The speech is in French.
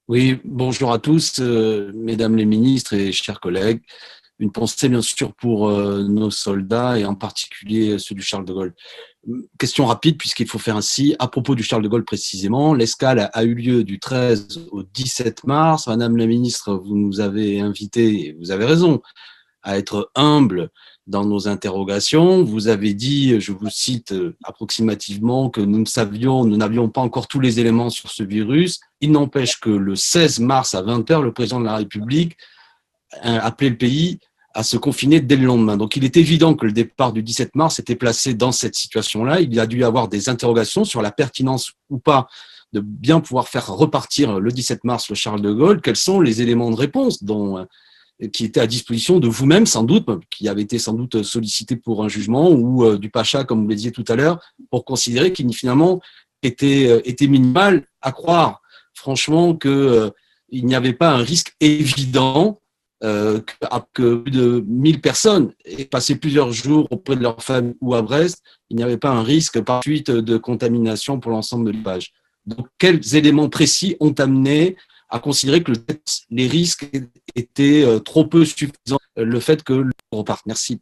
Oui, bonjour à tous, mesdames les ministres et chers collègues. Une pensée bien sûr pour nos soldats et en particulier ceux du Charles de Gaulle. Question rapide puisqu'il faut faire ainsi. À propos du Charles de Gaulle précisément, l'escale a eu lieu du 13 au 17 mars. Madame la ministre, vous nous avez invités, et vous avez raison, à être humble dans nos interrogations. Vous avez dit, je vous cite approximativement, que nous n'avions pas encore tous les éléments sur ce virus. Il n'empêche que le 16 mars à 20h, le président de la République a appelé le pays à se confiner dès le lendemain. Donc il est évident que le départ du 17 mars était placé dans cette situation-là. Il y a dû y avoir des interrogations sur la pertinence ou pas de bien pouvoir faire repartir le 17 mars le Charles de Gaulle. Quels sont les éléments de réponse qui était à disposition de vous-même, sans doute, qui avait été sans doute sollicité pour un jugement, ou du Pacha, comme vous le disiez tout à l'heure, pour considérer qu'il finalement était minimal, à croire franchement qu'il n'y avait pas un risque évident que plus de 1000 personnes aient passé plusieurs jours auprès de leur famille ou à Brest, il n'y avait pas un risque par suite de contamination pour l'ensemble de l'équipage. Donc, quels éléments précis ont amené à considérer que les risques étaient trop peu suffisants, le fait que le reparte. Merci.